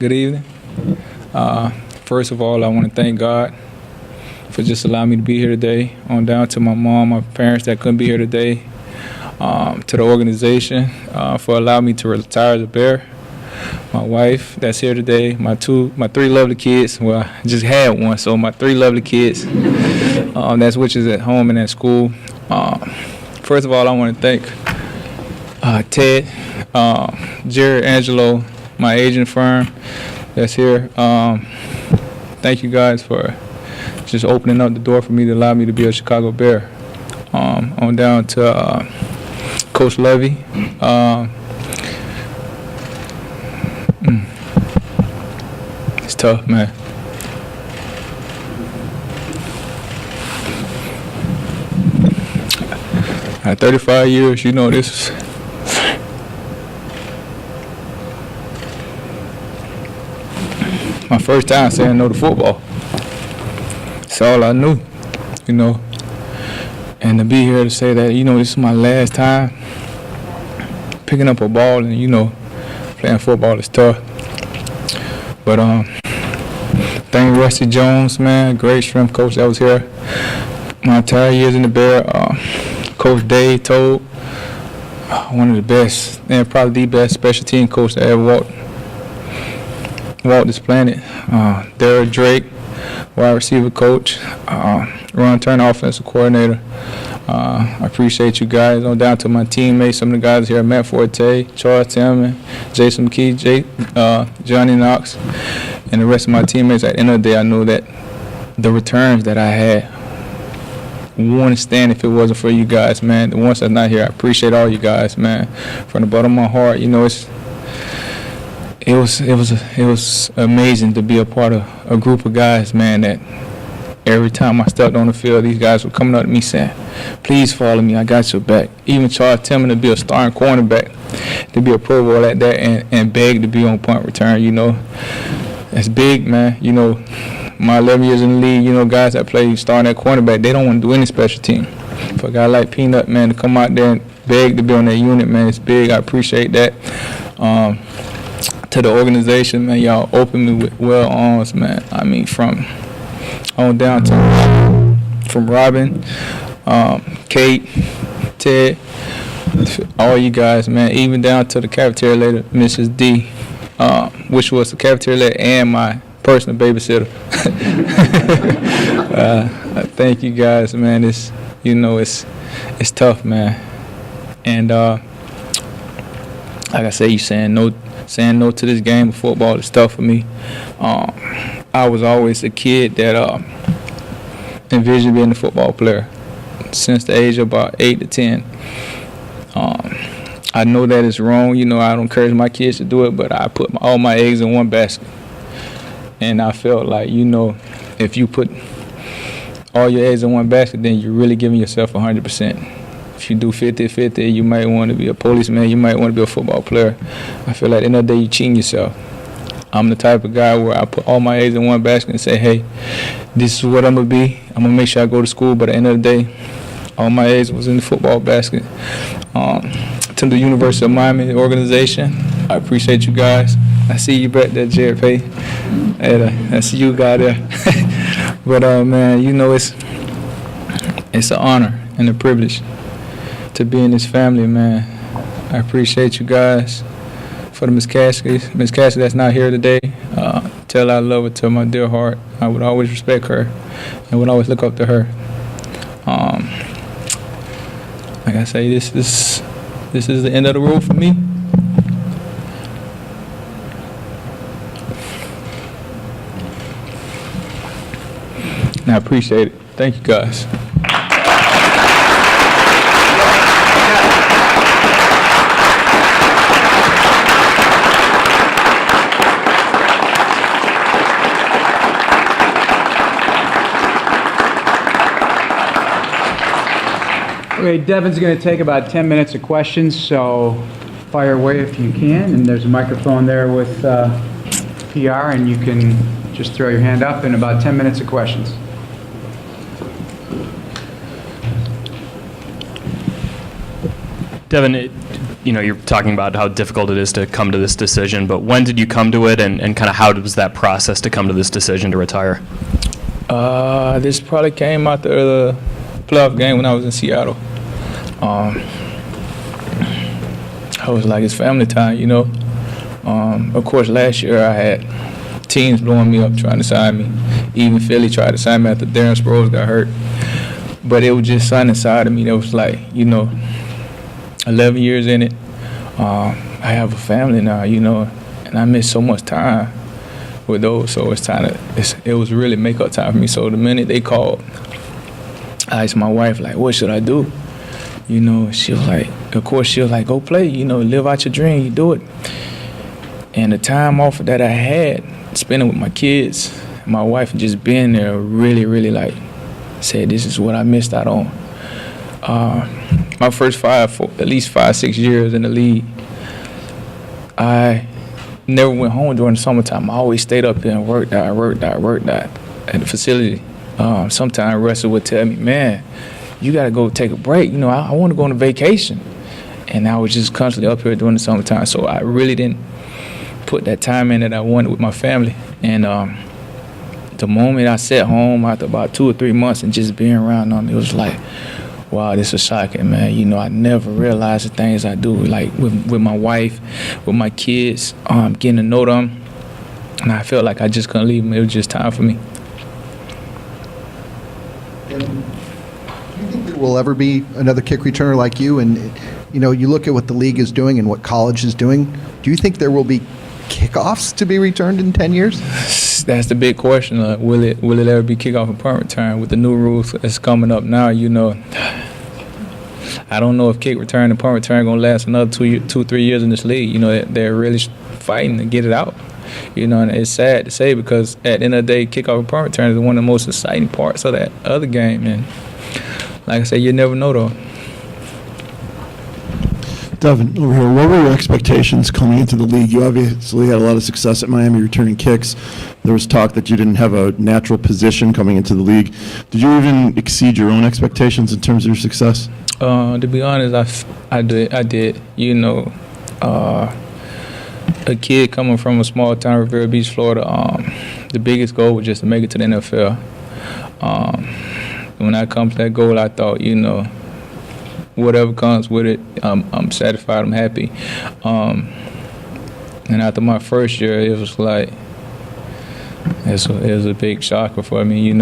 Good evening. First of all, I want to thank God for just allowing me to be here today. On down to my mom, my parents that couldn't be here today, to the organization for allowing me to retire as a Bear. My wife that's here today, my three lovely kids. Well, I just had one, so my three lovely kids. That's which is at home and at school. First of all, I want to thank Ted, Jared, Angelo, my agent firm that's here. Thank you guys for just opening up the door for me to allow me to be a Chicago Bear. On down to Coach Levy. It's tough, man. At 35 years, you know, this is my first time saying no to football. It's all I knew, you know. And to be here to say that, you know, this is my last time picking up a ball and, you know, playing football is tough. But thank Rusty Jones, man, great strength coach that was here my entire years in the Bear. Coach Dave Told, one of the best, and probably the best special team coach that ever walked this planet. Derek Drake, wide receiver coach. Ron Turner, offensive coordinator. I appreciate you guys. On down to my teammates, some of the guys here, Matt Forte, Charles Tillman, Jason McKee, Johnny Knox, and the rest of my teammates. At the end of the day, I know that the returns that I had wouldn't stand if it wasn't for you guys, man. The ones that's not here, I appreciate all you guys, man. From the bottom of my heart, you know, it was amazing to be a part of a group of guys, man, that every time I stepped on the field, these guys were coming up to me saying, please follow me, I got your back. Even Charles Tillman to be a starting cornerback, to be a Pro Bowl at that, and beg to be on punt return, you know. That's big, man. You know, my 11 years in the league, you know, guys that play starting at cornerback, they don't want to do any special team. For a guy like Peanut, man, to come out there and beg to be on that unit, man, it's big. I appreciate that. To the organization, man, y'all opened me with well arms, man. I mean, from on down to from Robin, Kate, Ted, all you guys, man, even down to the cafeteria lady, Mrs. D, which was the cafeteria lady and my personal babysitter. Thank you guys, man. It's, you know, it's tough, man. And like I say, you saying no to this game of football is tough for me. I was always a kid that envisioned being a football player since the age of about 8 to 10. I know that it's wrong. You know, I don't encourage my kids to do it, but I put all my eggs in one basket. And I felt like, you know, if you put all your eggs in one basket, then you're really giving yourself 100%. If you do 50-50, you might want to be a policeman, you might want to be a football player. I feel like at the end of the day, you're cheating yourself. I'm the type of guy where I put all my eggs in one basket and say, hey, this is what I'm going to be. I'm going to make sure I go to school, but at the end of the day, all my eggs was in the football basket. To the University of Miami organization, I appreciate you guys. I see you back there, Jared Pay. I see you guy there. But, man, you know, it's an honor and a privilege to be in this family, man. I appreciate you guys. For the Miss Cassidy that's not here today, tell I love her to my dear heart. I would always respect her and would always look up to her. Like I say, this is the end of the road for me. And I appreciate it. Thank you, guys. Okay, Devin's going to take about 10 minutes of questions, so fire away if you can. And there's a microphone there with PR, and you can just throw your hand up in about 10 minutes of questions. Devin, you're talking about how difficult it is to come to this decision, but when did you come to it, and kind of how was that process to come to this decision to retire? This probably came out the playoff game when I was in Seattle. I was like, it's family time, you know. Of course, last year I had teams blowing me up trying to sign me. Even Philly tried to sign me after Darren Sproles got hurt. But it was just something inside of me that was like, 11 years in it. I have a family now, and I miss so much time with those. So it was really make-up time for me. So the minute they called, I asked my wife, like, what should I do? She was like, go play, live out your dream, you do it. And the time off that I had, spending with my kids, my wife, and just being there really, really said, this is what I missed out on. My first at least 5-6 years in the league, I never went home during the summertime. I always stayed up there and worked out at the facility. Sometimes wrestler would tell me, man, you got to go take a break. I want to go on a vacation. And I was just constantly up here during the summertime. So I really didn't put that time in that I wanted with my family. And the moment I sat home after about 2 or 3 months and just being around them, it was like, wow, this is shocking, man. I never realized the things I do, like with my wife, with my kids, getting to know them. And I felt like I just couldn't leave them. It was just time for me. Do you think there will ever be another kick returner like you? And, you look at what the league is doing and what college is doing. Do you think there will be kickoffs to be returned in 10 years? That's the big question. Will it ever be kickoff and punt return? With the new rules that's coming up now, I don't know if kick return and punt return going to last another 2-3 years in this league. They're really fighting to get it out. And it's sad to say because at the end of the day, kickoff and punt return is one of the most exciting parts of that other game. And like I said, you never know, though. Devin, over here, what were your expectations coming into the league? You obviously had a lot of success at Miami returning kicks. There was talk that you didn't have a natural position coming into the league. Did you even exceed your own expectations in terms of your success? To be honest, I did. A kid coming from a small town, Revere Beach, Florida, the biggest goal was just to make it to the NFL. When I come to that goal, I thought, whatever comes with it, I'm satisfied, I'm happy. And after my first year, it was like, it was a big shocker for me. It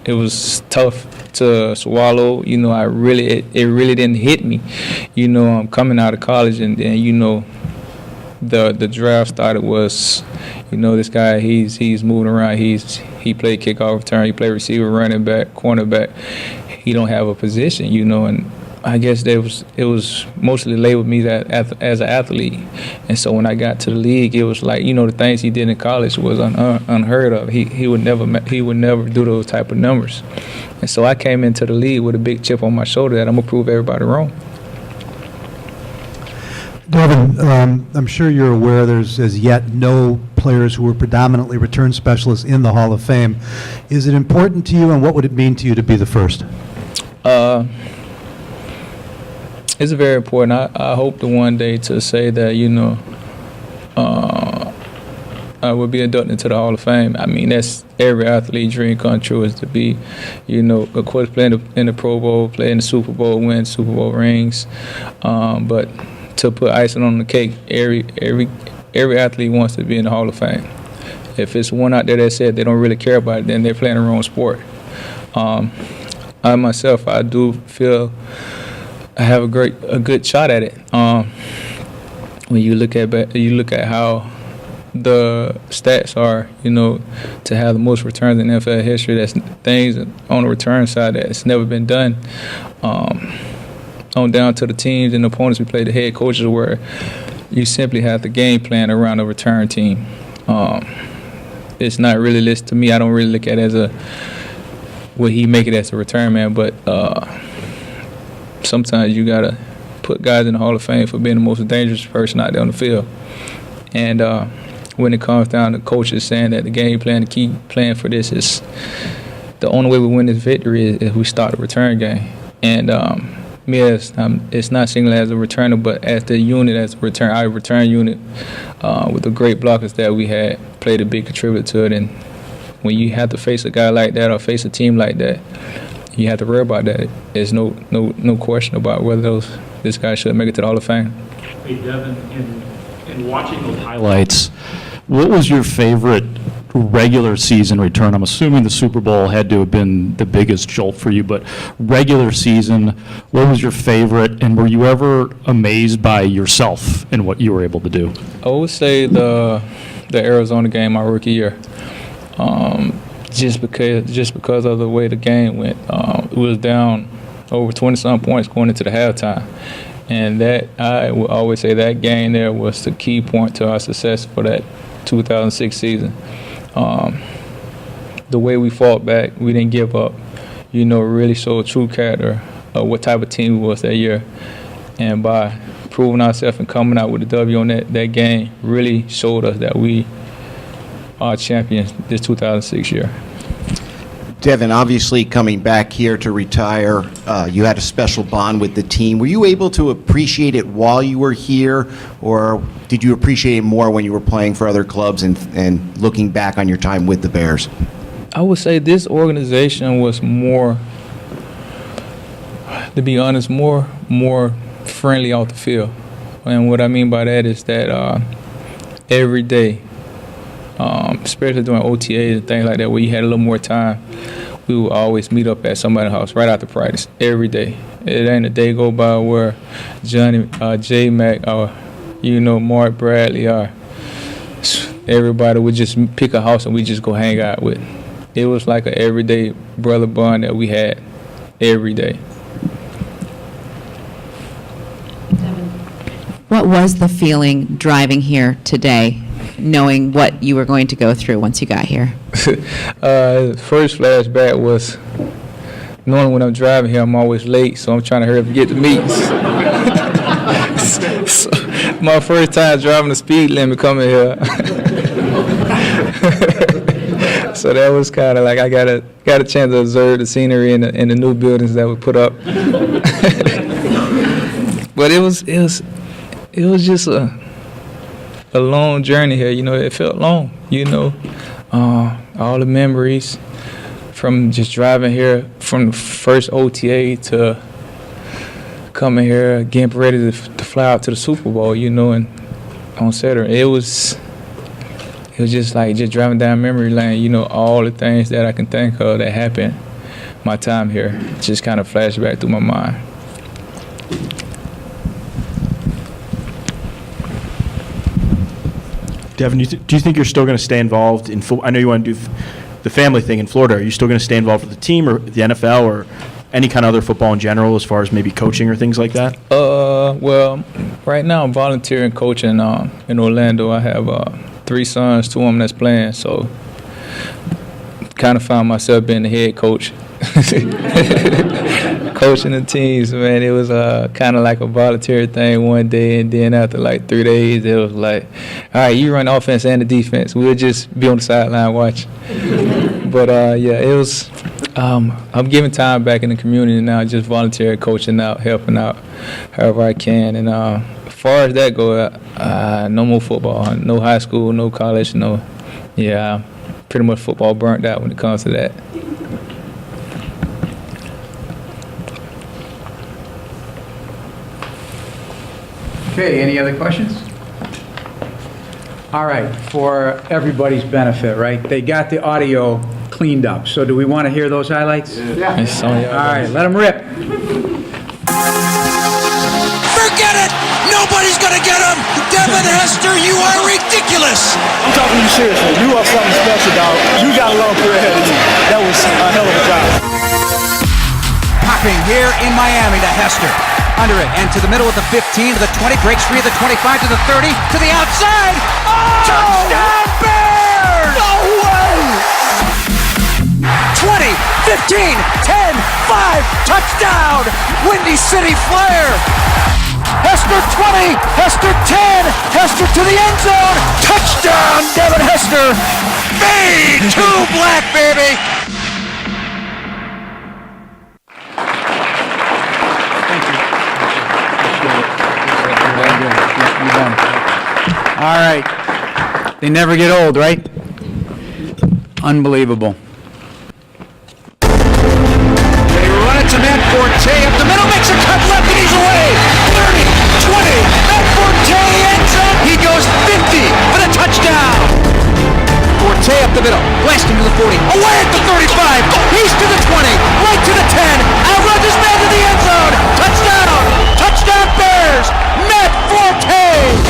was tough to swallow. It really didn't hit me. I'm coming out of college and the draft started was, this guy, he's moving around. He played kickoff return, he played receiver, running back, cornerback. He don't have a position, and I guess it was mostly labeled me that as an athlete. And so when I got to the league, it was like, the things he did in college was unheard of. He would never do those type of numbers. And so I came into the league with a big chip on my shoulder that I'm gonna prove everybody wrong. Devin, I'm sure you're aware there's as yet no players who were predominantly return specialists in the Hall of Fame. Is it important to you, and what would it mean to you to be the first? It's very important. I hope to one day to say that, I will be inducted into the Hall of Fame. I mean, that's every athlete's dream come true, is to be, of course, playing in the Pro Bowl, play in the Super Bowl, win Super Bowl rings. But to put icing on the cake, every athlete wants to be in the Hall of Fame. If it's one out there that said they don't really care about it, then they're playing the wrong sport. I myself, I do feel I have a good shot at it. When you look at how the stats are, to have the most returns in NFL history, that's things on the return side that's never been done. On down to the teams and the opponents we play, the head coaches, where you simply have the game plan around a return team. It's not really listed to me. I don't really look at it as will he make it as a return man, but sometimes you gotta put guys in the Hall of Fame for being the most dangerous person out there on the field. And when it comes down to coaches saying that the game plan, the key plan for this is the only way we win this victory is if we start the return game. And me as it's not single as a returner, but as the unit, as our return unit, with the great blockers that we had, played a big contributor to it. And when you have to face a guy like that or face a team like that, you have to worry about that. There's no question about whether this guy should make it to the Hall of Fame. Hey, Devin, in watching those highlights, what was your favorite regular season return? I'm assuming the Super Bowl had to have been the biggest jolt for you, but regular season, what was your favorite, and were you ever amazed by yourself and what you were able to do? I would say the Arizona game, my rookie year. Just because of the way the game went, it was down over 20-some points going into the halftime, and that I would always say that game there was the key point to our success for that 2006 season. The way we fought back, we didn't give up. Really showed true character of what type of team we was that year, and by proving ourselves and coming out with a W on that game, really showed us that we are champions this 2006 year. Devin, obviously coming back here to retire, you had a special bond with the team. Were you able to appreciate it while you were here, or did you appreciate it more when you were playing for other clubs and looking back on your time with the Bears? I would say this organization was more, to be honest, more friendly off the field. And what I mean by that is that every day, especially during OTAs and things like that, where you had a little more time, we would always meet up at somebody's house right after practice every day. It ain't a day go by where Johnny, J Mac, or Mark Bradley, or everybody would just pick a house and we just go hang out with. It was like an everyday brother bond that we had every day. What was the feeling driving here today, knowing what you were going to go through once you got here? First flashback was knowing when I'm driving here, I'm always late, so I'm trying to hurry up and get to meetings. So, my first time driving the speed limit coming here. So that was kind of like I got a chance to observe the scenery and the new buildings that were put up. But it was just a long journey here. It felt long. All the memories from just driving here from the first OTA to coming here, getting ready to fly out to the Super Bowl. And on Saturday, it was just like driving down memory lane. All the things that I can think of that happened my time here just kind of flashed back through my mind. Devin, do you think you're still going to stay involved in football? I know you want to do the family thing in Florida. Are you still going to stay involved with the team or the NFL or any kind of other football in general as far as maybe coaching or things like that? Well, right now I'm volunteering coaching in Orlando. I have 3 sons, 2 of them that's playing, so kind of found myself being the head coach. Coaching the teams, man, it was kind of like a volunteer thing one day, and then after like 3 days, it was like, all right, you run the offense and the defense. We'll just be on the sideline watching. But yeah, it was. I'm giving time back in the community now, just volunteer coaching out, helping out however I can. And as far as that goes, no more football, no high school, no college, pretty much football burnt out when it comes to that. Okay, any other questions? All right, for everybody's benefit, right? They got the audio cleaned up, so do we want to hear those highlights? Yeah. All right, let them rip. Forget it! Nobody's gonna get him! Devin Hester, you are ridiculous! I'm talking to you seriously. You are something special, dog. You got a long career ahead of you. That was a hell of a job. Popping here in Miami to Hester. Under it, and to the middle of the 15, to the 20, breaks free of the 25, to the 30, to the outside! Oh! Touchdown Bears! No way! 20, 15, 10, 5, touchdown! Windy City Flyer! Hester 20, Hester 10, Hester to the end zone! Touchdown, Devin Hester! Fade to black, baby! Thank you. They never get old, right? Unbelievable. They run it to Matt Forte up the middle, makes a cut left, and he's away. 30, 20, Matt Forte ends up. He goes 50 for the touchdown. Forte up the middle, blasting to the 40, away at the 35. He's to the 20, right to the 10. Outruns his man to the end zone. Touchdown! Touchdown Bears! Matt Forte!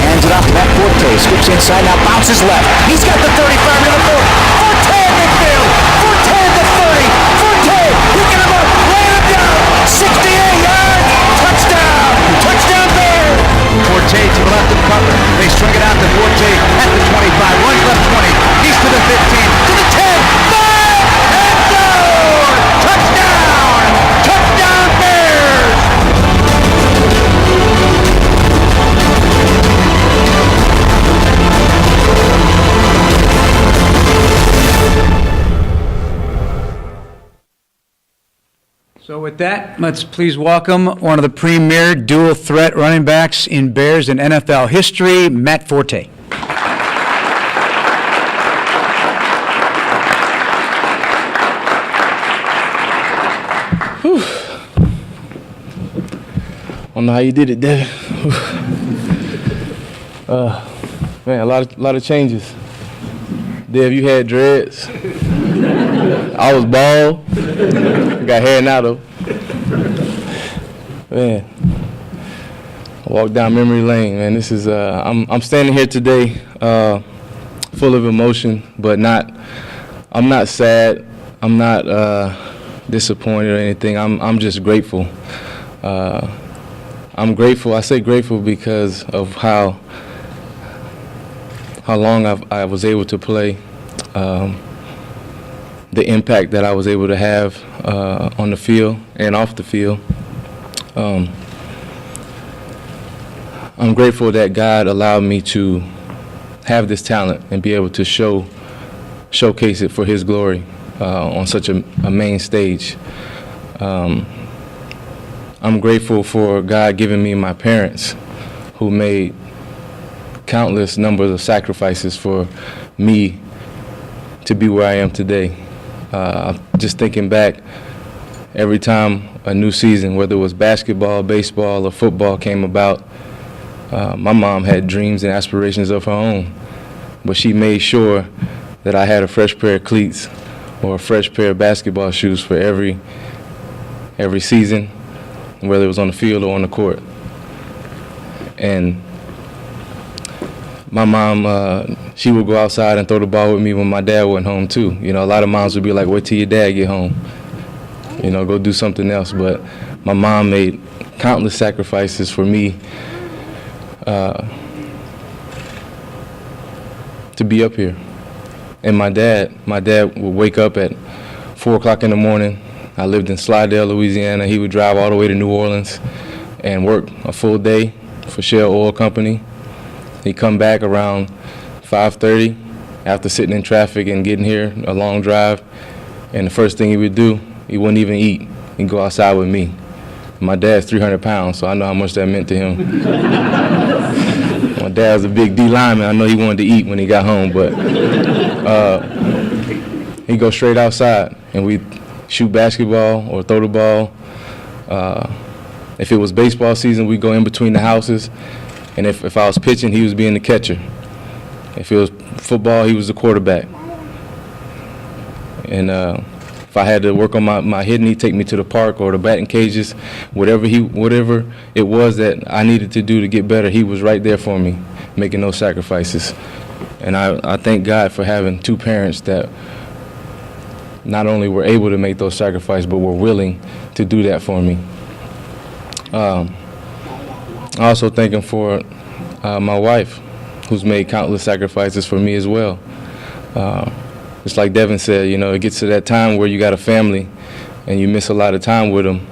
Hands it off to Matt Forte, scoops inside, now bounces left. He's got the 35 to the 40. Forte in midfield. Forte at the 30. Forte, picking him up, laying him down. 68 yards. Touchdown! Touchdown Bears! Forte to the left of the cover. They string it out to Forte at the 25. Runs left 20. He's to the 15. To the 10. 5! And down! Touchdown! Touchdown Bears! So with that, let's please welcome one of the premier dual threat running backs in Bears and NFL history, Matt Forte. I don't know how you did it, Devin. Man, a lot of changes. Dev, you had dreads. I was bald. Got hair now though. Man, I walked down memory lane. Man, this is. I'm standing here today, full of emotion, but not. I'm not sad. I'm not disappointed or anything. I'm just grateful. I'm grateful. I say grateful because of how long I was able to play, the impact that I was able to have on the field and off the field. I'm grateful that God allowed me to have this talent and be able to showcase it for His glory on such a main stage. I'm grateful for God giving me my parents who made countless numbers of sacrifices for me to be where I am today. Just thinking back, every time a new season, whether it was basketball, baseball, or football came about, my mom had dreams and aspirations of her own, but she made sure that I had a fresh pair of cleats or a fresh pair of basketball shoes for every season, whether it was on the field or on the court. And my mom, she would go outside and throw the ball with me when my dad wasn't home too. You know, a lot of moms would be like, wait till your dad get home. You know, go do something else. But my mom made countless sacrifices for me to be up here. And my dad would wake up at 4 o'clock in the morning. I lived in Slidell, Louisiana. He would drive all the way to New Orleans and work a full day for Shell Oil Company. He'd come back around 5:30 after sitting in traffic and getting here, a long drive. And the first thing he would do, he wouldn't even eat. He'd go outside with me. My dad's 300 pounds, so I know how much that meant to him. My dad was a big D lineman. I know he wanted to eat when he got home, but he'd go straight outside and we'd shoot basketball or throw the ball. If it was baseball season, we'd go in between the houses. And if I was pitching, he was being the catcher. If it was football, he was the quarterback. And if I had to work on my hitting, he'd take me to the park or the batting cages. Whatever it was that I needed to do to get better, he was right there for me, making those sacrifices. And I thank God for having two parents that not only were able to make those sacrifices, but were willing to do that for me. I also thank him for my wife, who's made countless sacrifices for me as well. Just like Devin said, you know, it gets to that time where you got a family and you miss a lot of time with them.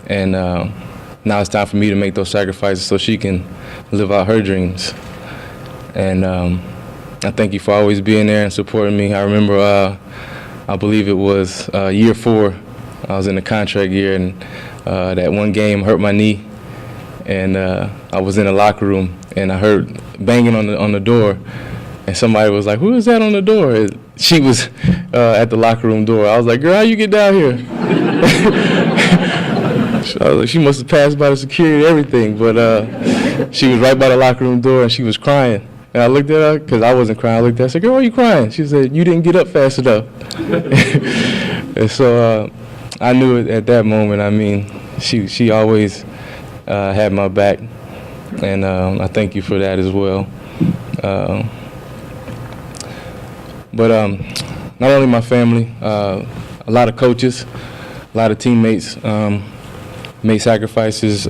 And now it's time for me to make those sacrifices so she can live out her dreams. And I thank you for always being there and supporting me. I remember, I believe it was year 4. I was in the contract year, and that one game hurt my knee. And I was in the locker room, and I heard banging on the door, and somebody was like, "Who is that on the door?" And she was at the locker room door. I was like, "Girl, how you get down here?" I was like, she must have passed by the security and everything, but she was right by the locker room door and she was crying. And I looked at her, because I wasn't crying. I looked at her, I said, "Girl, why are you crying?" She said, "You didn't get up fast enough." And so I knew it at that moment. I mean, she always had my back, and I thank you for that as well. But not only my family, a lot of coaches, a lot of teammates made sacrifices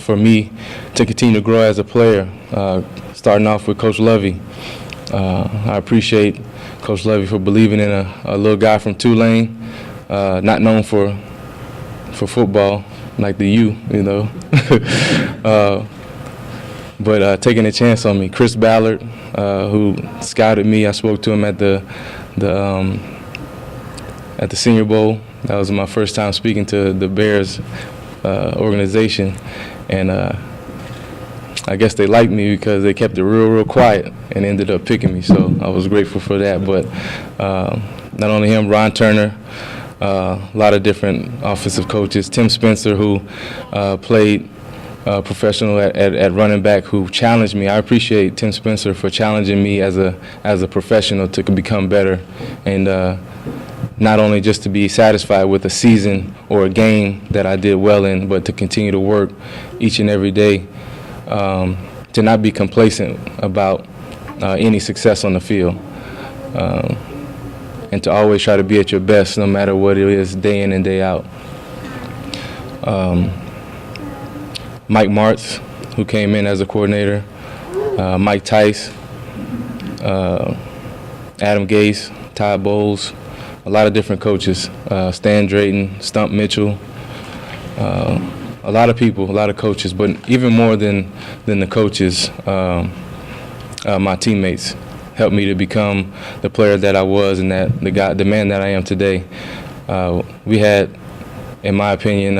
for me to continue to grow as a player, starting off with Coach Lovey. I appreciate Coach Lovey for believing in a little guy from Tulane, not known for football like the U, you know. But taking a chance on me. Chris Ballard, who scouted me, I spoke to him at the Senior Bowl. That was my first time speaking to the Bears organization, and I guess they liked me because they kept it real quiet and ended up picking me. So I was grateful for that. But not only him, Ron Turner, a lot of different offensive coaches. Tim Spencer, who played professional at running back, who challenged me. I appreciate Tim Spencer for challenging me as a professional to become better, and not only just to be satisfied with a season or a game that I did well in, but to continue to work each and every day, to not be complacent about any success on the field, and to always try to be at your best no matter what it is, day in and day out. Mike Martz, who came in as a coordinator, Mike Tice, Adam Gase, Todd Bowles, a lot of different coaches, Stan Drayton, Stump Mitchell, a lot of people, a lot of coaches, but even more than the coaches, my teammates helped me to become the player that I was and the man that I am today. We had, in my opinion,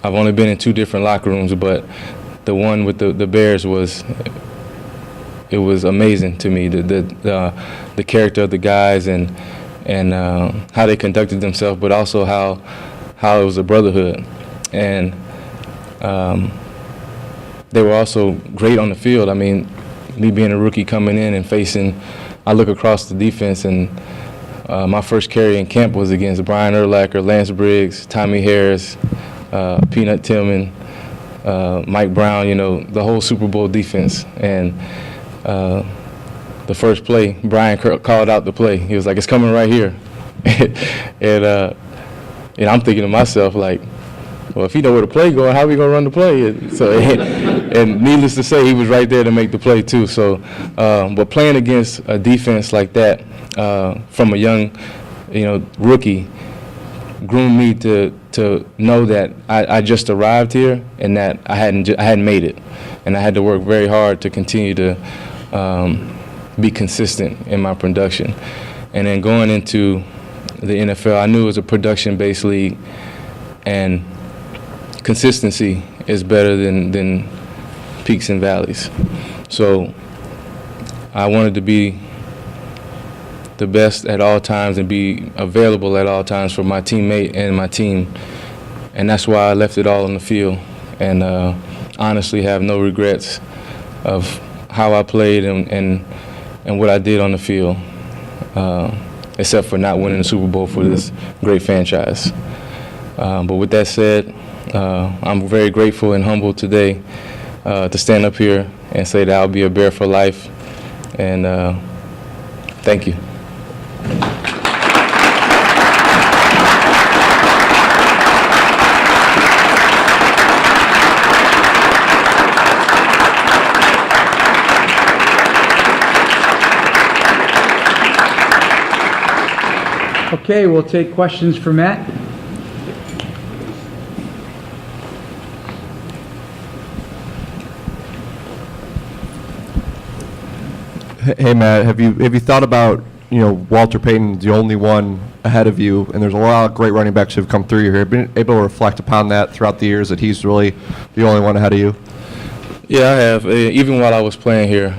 I've only been in 2 different locker rooms, but the one with the Bears was amazing to me. The character of the guys and how they conducted themselves, but also how it was a brotherhood, and they were also great on the field. I mean, me being a rookie coming in and I look across the defense, and my first carry in camp was against Brian Urlacher, Lance Briggs, Tommy Harris, Peanut Tillman, Mike Brown, you know, the whole Super Bowl defense. And the first play, Brian called out the play. He was like, "It's coming right here." And I'm thinking to myself, like, well, if he know where the play going, how are we going to run the play? And needless to say, he was right there to make the play too. So, but playing against a defense like that from a young, rookie, groomed me to know that I just arrived here and that I hadn't made it, and I had to work very hard to continue to be consistent in my production. And then going into the NFL, I knew it was a production-based league, and consistency is better than peaks and valleys. So I wanted to be the best at all times and be available at all times for my teammate and my team. And that's why I left it all on the field, and honestly have no regrets of how I played and what I did on the field, except for not winning the Super Bowl for this great franchise. But with that said, I'm very grateful and humbled today to stand up here and say that I'll be a Bear for life, and thank you. Okay, we'll take questions for Matt. Hey Matt, have you thought about, Walter Payton's the only one ahead of you, and there's a lot of great running backs who've come through here. Have you been able to reflect upon that throughout the years, that he's really the only one ahead of you? Yeah, I have. Even while I was playing here,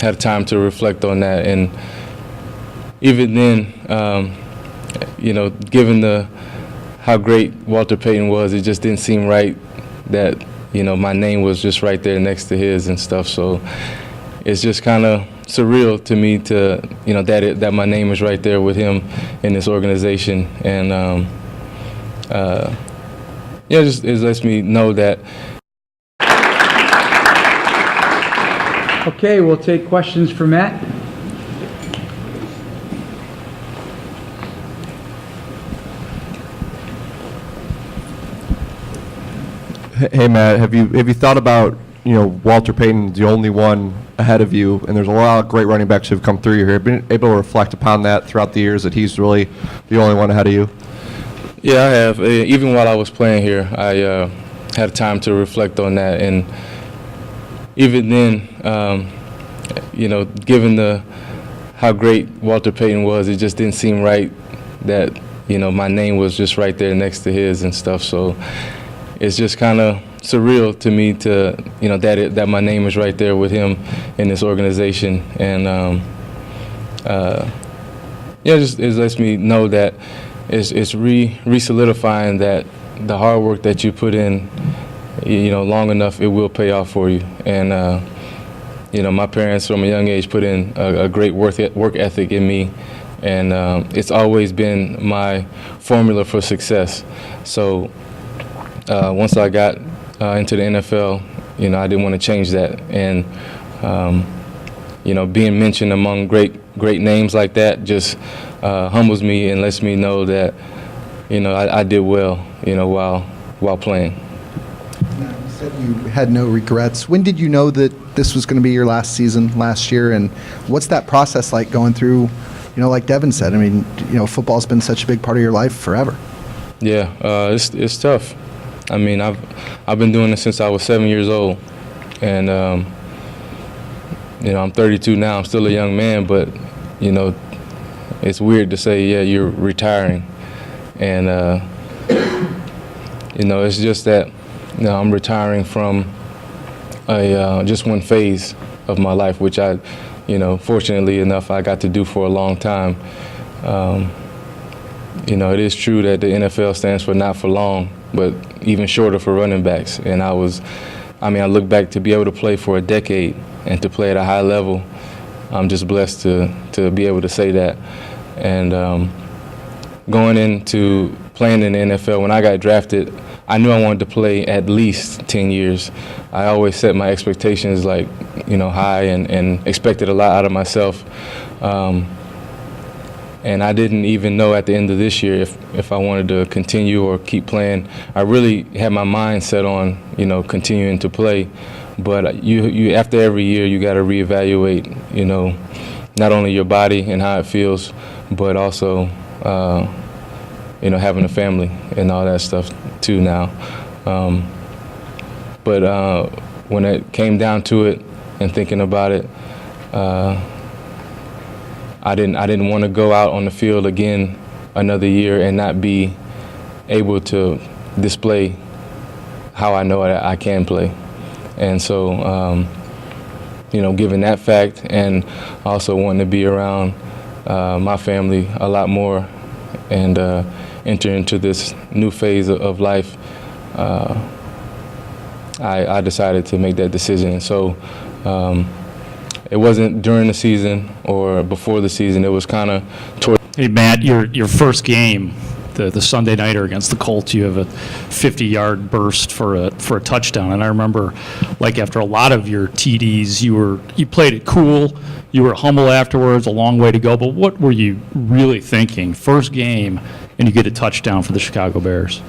had time to reflect on that, and even then, given how great Walter Payton was, it just didn't seem right that my name was just right there next to his and stuff. So it's just kind of surreal to me to that my name is right there with him in this organization, and it lets me know that. Okay, we'll take questions for Matt. Hey Matt, have you thought about Walter Payton's the only one ahead of you, and there's a lot of great running backs who've come through here. Have you been able to reflect upon that throughout the years, that he's really the only one ahead of you? Yeah, I have. Even while I was playing here, I had time to reflect on that, and even then, given how great Walter Payton was, it just didn't seem right that my name was just right there next to his and stuff. So it's just kind of surreal to me to that my name is right there with him in this organization, and it lets me know that it's re-solidifying that the hard work that you put in, long enough, it will pay off for you. And my parents from a young age put in a great work ethic in me, and it's always been my formula for success. So once I got into the NFL, I didn't want to change that. And being mentioned among great names like that just humbles me and lets me know that I did well while playing. Now, you said you had no regrets. When did you know that this was going to be your last season last year, and what's that process like going through? Like Devin said, I mean, football's been such a big part of your life forever. Yeah, it's tough. I mean, I've been doing this since I was 7 years old, and I'm 32 now. I'm still a young man, but it's weird to say, yeah, you're retiring, and it's just that I'm retiring from just one phase of my life, which I, fortunately enough, I got to do for a long time. It is true that the NFL stands for not for long, but even shorter for running backs. And I look back to be able to play for a decade and to play at a high level. I'm just blessed to be able to say that. And going into playing in the NFL, when I got drafted, I knew I wanted to play at least 10 years. I always set my expectations high and expected a lot out of myself. And I didn't even know at the end of this year if I wanted to continue or keep playing. I really had my mind set on, continuing to play. But you after every year, you got to reevaluate, not only your body and how it feels, but also, having a family and all that stuff too now. But when it came down to it and thinking about it, I didn't want to go out on the field again another year and not be able to display how I know I can play. And so, given that fact, and also wanting to be around my family a lot more and enter into this new phase of life, I decided to make that decision. So it wasn't during the season or before the season. It was kind of toward. Hey, Matt, your first game, the Sunday nighter against the Colts, you have a 50-yard burst for a touchdown. And I remember, after a lot of your TDs, you played it cool. You were humble afterwards, a long way to go. But what were you really thinking? First game, and you get a touchdown for the Chicago Bears.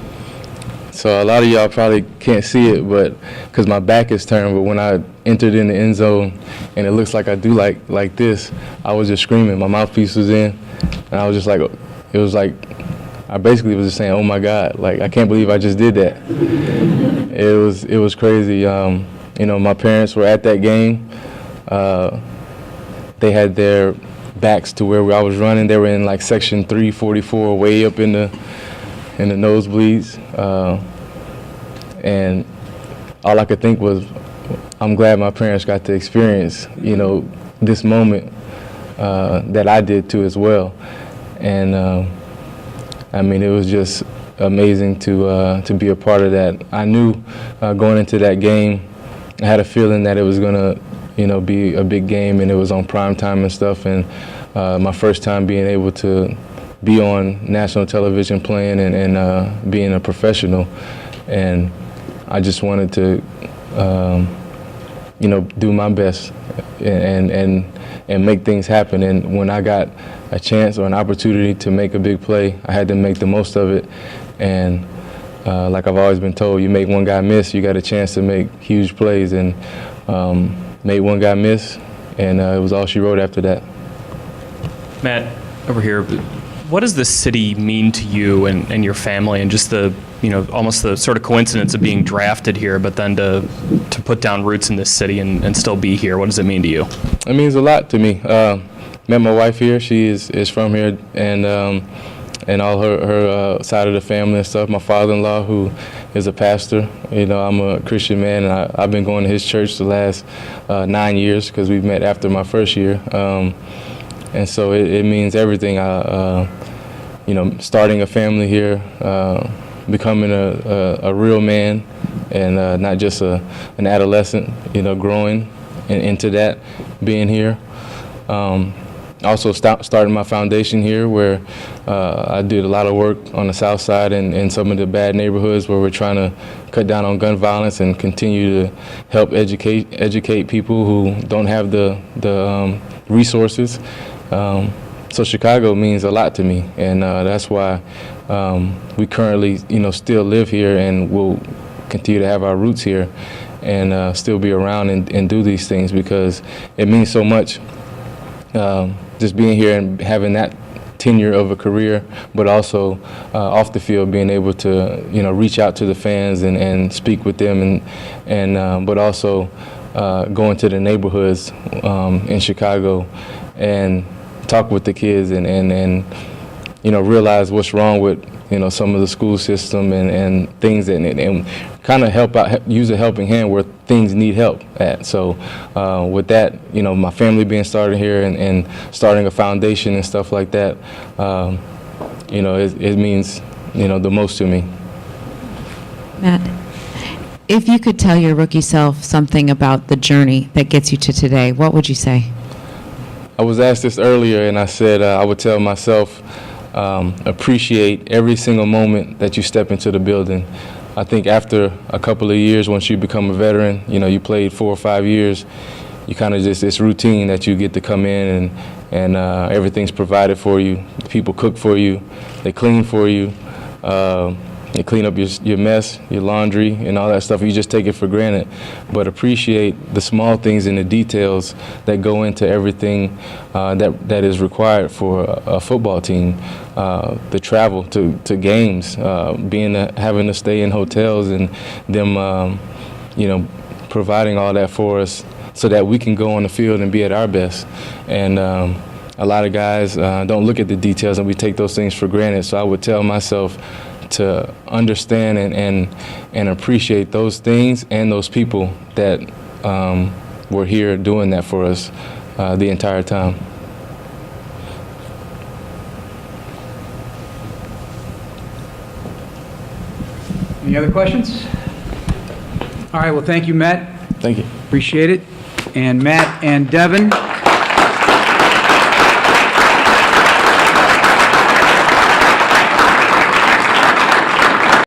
So a lot of y'all probably can't see it, but because my back is turned, but when I entered in the end zone and it looks like I do like this, I was just screaming. My mouthpiece was in, and I was just like, it was like, I basically was just saying, oh my God, I can't believe I just did that. It was crazy. My parents were at that game. They had their backs to where I was running. They were in section 344, way up in the nosebleeds, and all I could think was, I'm glad my parents got to experience, this moment that I did too as well. And I mean, it was just amazing to be a part of that. I knew going into that game, I had a feeling that it was gonna, be a big game, and it was on prime time and stuff. And my first time being able to be on national television playing and being a professional, and I just wanted to, do my best and make things happen. And when I got a chance or an opportunity to make a big play, I had to make the most of it. And like I've always been told, you make one guy miss, you got a chance to make huge plays. And made one guy miss, and it was all she wrote after that. Matt, over here, what does the city mean to you and your family, and just the, almost the sort of coincidence of being drafted here, but then to put down roots in this city and still be here? What does it mean to you? It means a lot to me. Met my wife here. She is from here, and all her side of the family and stuff. My father-in-law, who is a pastor. I'm a Christian man, and I've been going to his church the last 9 years because we met after my first year. And so it means everything. Starting a family here, becoming a real man, and not just an adolescent, growing into that, being here. Also starting my foundation here, where I did a lot of work on the south side and in some of the bad neighborhoods where we're trying to cut down on gun violence and continue to help educate people who don't have the resources. So Chicago means a lot to me, and that's why we currently, still live here and will continue to have our roots here and still be around and do these things, because it means so much. Just being here and having that tenure of a career, but also off the field, being able to reach out to the fans and speak with them, and but also going to the neighborhoods in Chicago and talk with the kids and realize what's wrong with some of the school system and things, and kind of help out, use a helping hand where things need help at. So with that, my family being started here and starting a foundation and stuff like that, it means the most to me. Matt, if you could tell your rookie self something about the journey that gets you to today, what would you say? I was asked this earlier, and I said I would tell myself, appreciate every single moment that you step into the building. I think after a couple of years, once you become a veteran, you played 4 or 5 years, you kind of just, it's routine that you get to come in and everything's provided for you. People cook for you, they clean for you, they clean up your mess, your laundry, and all that stuff. You just take it for granted. But appreciate the small things and the details that go into everything that is required for a football team. The travel to games, having to stay in hotels, and them, providing all that for us so that we can go on the field and be at our best. And a lot of guys don't look at the details, and we take those things for granted. So I would tell myself to understand and appreciate those things and those people that were here doing that for us the entire time. Any other questions? All right, well, thank you, Matt. Thank you. Appreciate it. And Matt and Devin,